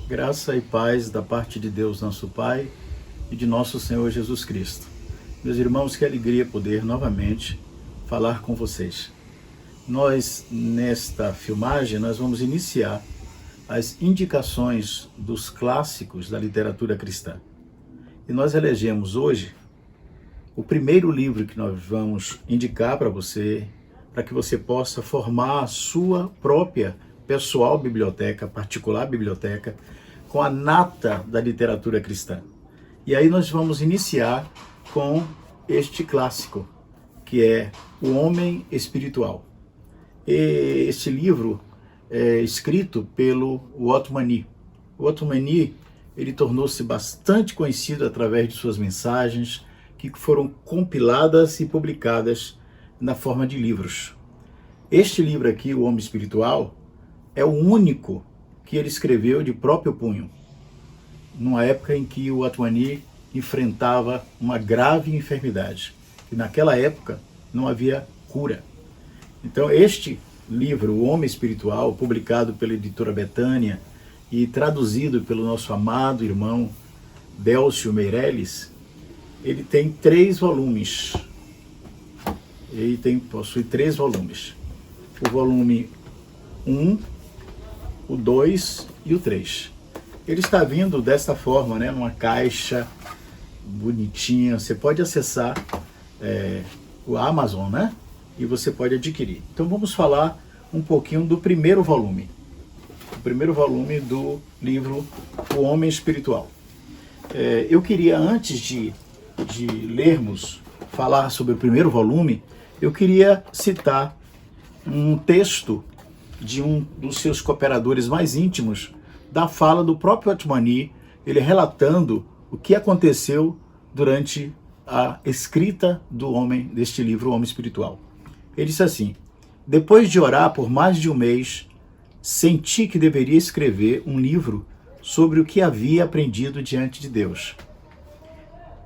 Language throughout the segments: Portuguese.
Graça e paz da parte de Deus, nosso Pai, e de nosso Senhor Jesus Cristo. Meus irmãos, que alegria poder novamente falar com vocês. Nesta filmagem, nós vamos iniciar as indicações dos clássicos da literatura cristã. E nós elegemos hoje o primeiro livro que nós vamos indicar para você, para que você possa formar a sua própria pessoal biblioteca, particular biblioteca, com a nata da literatura cristã. E aí nós vamos iniciar com este clássico, que é O Homem Espiritual. E este livro é escrito pelo Othmani. O Othmani, ele tornou-se bastante conhecido através de suas mensagens, que foram compiladas e publicadas na forma de livros. Este livro aqui, O Homem Espiritual, é o único que ele escreveu de próprio punho, numa época em que o Othmani enfrentava uma grave enfermidade. E naquela época não havia cura. Então este livro, O Homem Espiritual, publicado pela editora Betânia e traduzido pelo nosso amado irmão Délcio Meirelles, ele tem 3 volumes. Possui 3 volumes. O volume 1, o 2 e o 3. Ele está vindo desta forma, né, numa caixa bonitinha. Você pode acessar o Amazon, né? E você pode adquirir. Então vamos falar um pouquinho do primeiro volume. O primeiro volume do livro O Homem Espiritual. Eu queria, antes de lermos, falar sobre o primeiro volume, eu queria citar um texto de um dos seus cooperadores mais íntimos, da fala do próprio Othmani, ele relatando o que aconteceu durante a escrita deste livro, O Homem Espiritual. Ele disse assim: depois de orar por mais de um mês, senti que deveria escrever um livro sobre o que havia aprendido diante de Deus.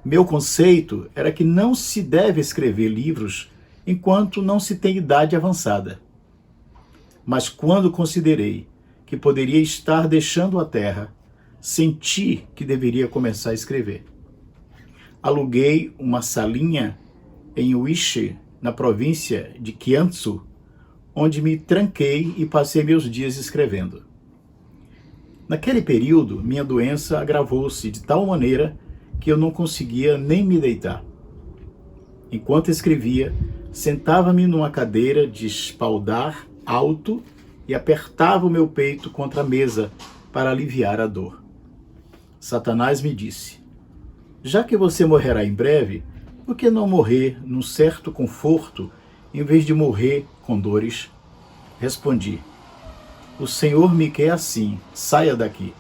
Meu conceito era que não se deve escrever livros enquanto não se tem idade avançada. Mas quando considerei que poderia estar deixando a terra, senti que deveria começar a escrever. Aluguei uma salinha em Uishi, na província de Kiantsu, onde me tranquei e passei meus dias escrevendo. Naquele período, minha doença agravou-se de tal maneira que eu não conseguia nem me deitar. Enquanto escrevia, sentava-me numa cadeira de espaldar alto e apertava o meu peito contra a mesa para aliviar a dor. Satanás me disse: já que você morrerá em breve, por que não morrer num certo conforto em vez de morrer com dores? Respondi: o Senhor me quer assim, saia daqui.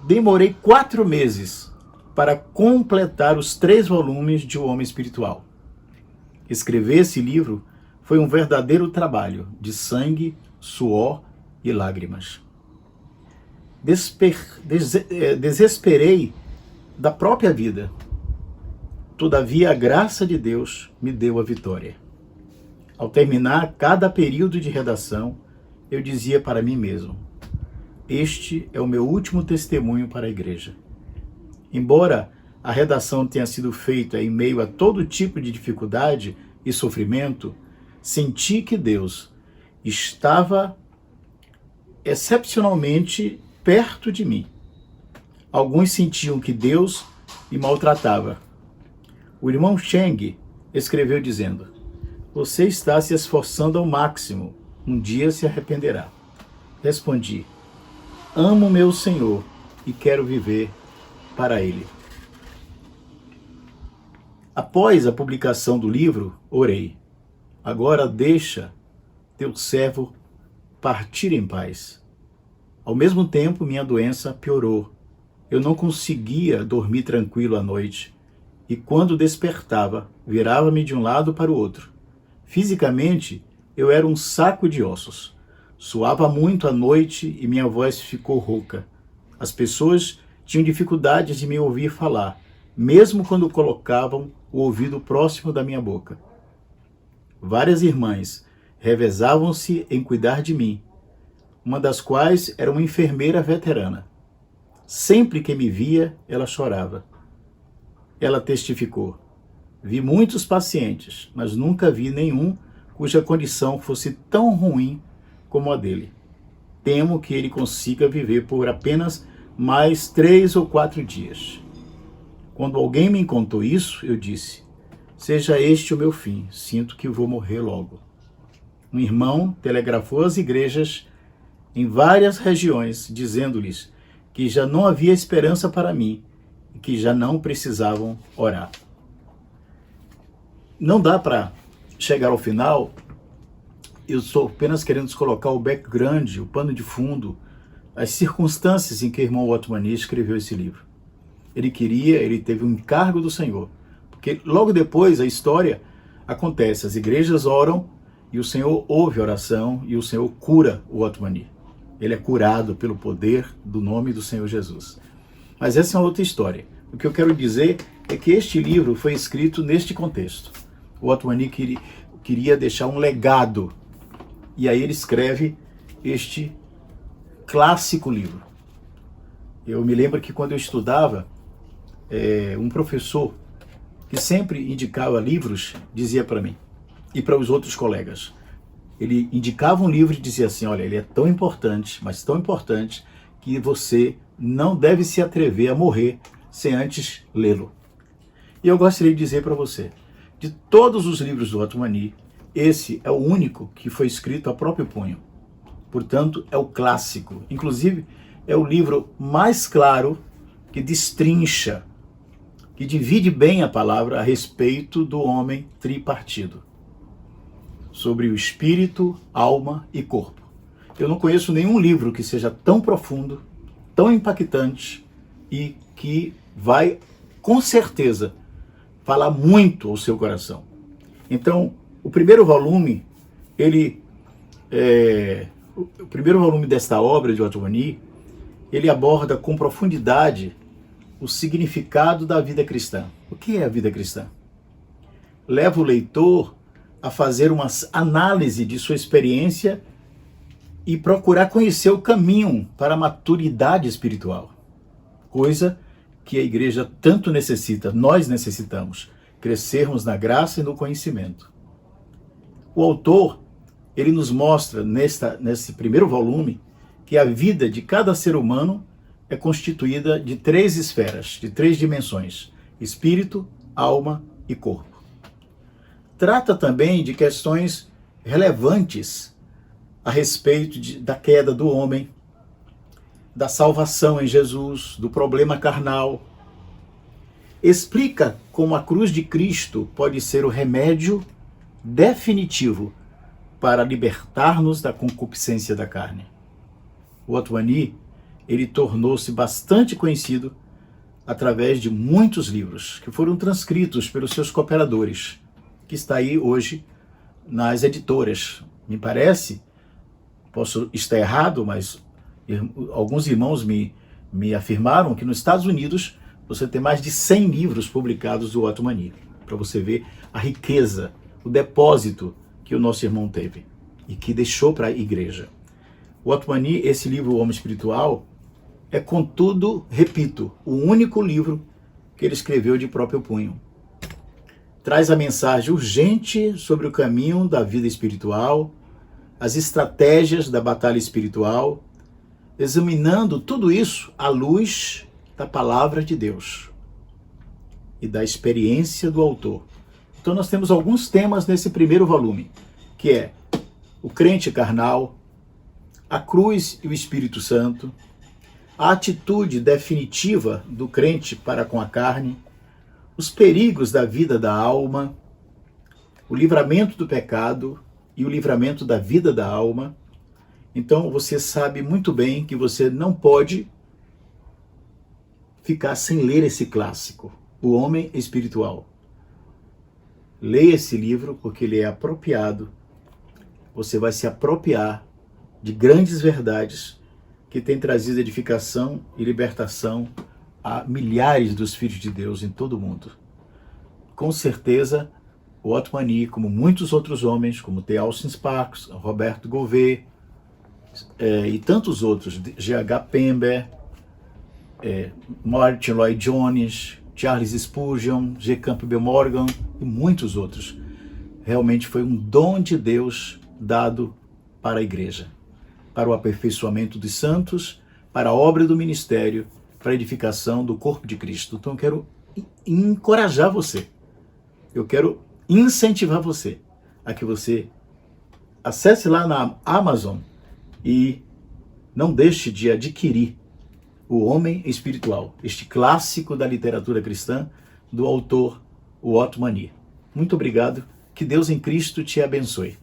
Demorei 4 meses para completar os 3 volumes de O Homem Espiritual. Escrever esse livro foi um verdadeiro trabalho de sangue, suor e lágrimas. Desesperei da própria vida. Todavia, a graça de Deus me deu a vitória. Ao terminar cada período de redação, eu dizia para mim mesmo: este é o meu último testemunho para a igreja. Embora a redação tenha sido feita em meio a todo tipo de dificuldade e sofrimento, senti que Deus estava excepcionalmente perto de mim. Alguns sentiam que Deus me maltratava. O irmão Cheng escreveu dizendo: você está se esforçando ao máximo, um dia se arrependerá. Respondi: amo meu Senhor e quero viver para Ele. Após a publicação do livro, orei: agora deixa teu servo partir em paz. Ao mesmo tempo, minha doença piorou. Eu não conseguia dormir tranquilo à noite, e quando despertava, virava-me de um lado para o outro. Fisicamente, eu era um saco de ossos. Suava muito à noite e minha voz ficou rouca. As pessoas tinham dificuldades de me ouvir falar, mesmo quando colocavam o ouvido próximo da minha boca. Várias irmãs revezavam-se em cuidar de mim. uma das quais era uma enfermeira veterana. Sempre que me via, ela chorava. Ela testificou: vi muitos pacientes, mas nunca vi nenhum cuja condição fosse tão ruim como a dele. Temo que ele consiga viver por apenas mais 3 ou 4 dias. Quando alguém me contou isso, eu disse: seja este o meu fim, sinto que vou morrer logo. Um irmão telegrafou às igrejas em várias regiões, dizendo-lhes que já não havia esperança para mim e que já não precisavam orar. Não dá para chegar ao final. Eu estou apenas querendo colocar o background, o pano de fundo, as circunstâncias em que o irmão Othmani escreveu esse livro. Ele teve um encargo do Senhor, porque logo depois a história acontece, as igrejas oram e o Senhor ouve a oração e o Senhor cura o Othmani. Ele é curado pelo poder do nome do Senhor Jesus. Mas essa é uma outra história. O que eu quero dizer é que este livro foi escrito neste contexto. O Othmani queria deixar um legado. E aí ele escreve este clássico livro. Eu me lembro que quando eu estudava, um professor que sempre indicava livros dizia para mim e para os outros colegas. Ele indicava um livro e dizia assim: olha, ele é tão importante, mas tão importante, que você não deve se atrever a morrer sem antes lê-lo. E eu gostaria de dizer para você, de todos os livros do Othmani, esse é o único que foi escrito a próprio punho. Portanto, é o clássico. Inclusive, é o livro mais claro que destrincha, que divide bem a palavra a respeito do homem tripartido, sobre o espírito, alma e corpo. Eu não conheço nenhum livro que seja tão profundo, tão impactante e que vai, com certeza, falar muito ao seu coração. Então, o primeiro volume desta obra de Othmani, ele aborda com profundidade o significado da vida cristã. O que é a vida cristã? Leva o leitor a fazer uma análise de sua experiência e procurar conhecer o caminho para a maturidade espiritual. Coisa que a igreja tanto necessita, nós necessitamos, crescermos na graça e no conhecimento. O autor, ele nos mostra nesse primeiro volume que a vida de cada ser humano é constituída de 3 esferas, de 3 dimensões: espírito, alma e corpo. Trata também de questões relevantes a respeito da queda do homem, da salvação em Jesus, do problema carnal. Explica como a cruz de Cristo pode ser o remédio definitivo para libertar-nos da concupiscência da carne. O Othmani, ele tornou-se bastante conhecido através de muitos livros que foram transcritos pelos seus cooperadores, que está aí hoje nas editoras. Me parece, posso estar errado, mas alguns irmãos me afirmaram que nos Estados Unidos você tem mais de 100 livros publicados do Othmani, para você ver a riqueza, o depósito que o nosso irmão teve e que deixou para a igreja. O Othmani, esse livro, O Homem Espiritual, é, contudo, repito, o único livro que ele escreveu de próprio punho. Traz a mensagem urgente sobre o caminho da vida espiritual, as estratégias da batalha espiritual, examinando tudo isso à luz da palavra de Deus e da experiência do autor. Então nós temos alguns temas nesse primeiro volume, que é o crente carnal, a cruz e o Espírito Santo, a atitude definitiva do crente para com a carne, os perigos da vida da alma, o livramento do pecado e o livramento da vida da alma. Então você sabe muito bem que você não pode ficar sem ler esse clássico, O Homem Espiritual. Leia esse livro porque ele é apropriado. Você vai se apropriar de grandes verdades que têm trazido edificação e libertação a milhares dos filhos de Deus em todo o mundo. Com certeza, o Othmani, como muitos outros homens, como T. Austin Sparks, Roberto Gouveia, e tantos outros, G.H. Pember, Martin Lloyd Jones, Charles Spurgeon, G. Campbell Morgan e muitos outros. Realmente foi um dom de Deus dado para a igreja, para o aperfeiçoamento dos santos, para a obra do ministério, para a edificação do corpo de Cristo. Então eu quero encorajar você, eu quero incentivar você a que você acesse lá na Amazon e não deixe de adquirir O Homem Espiritual, este clássico da literatura cristã do autor Otto Mani. Muito obrigado, que Deus em Cristo te abençoe.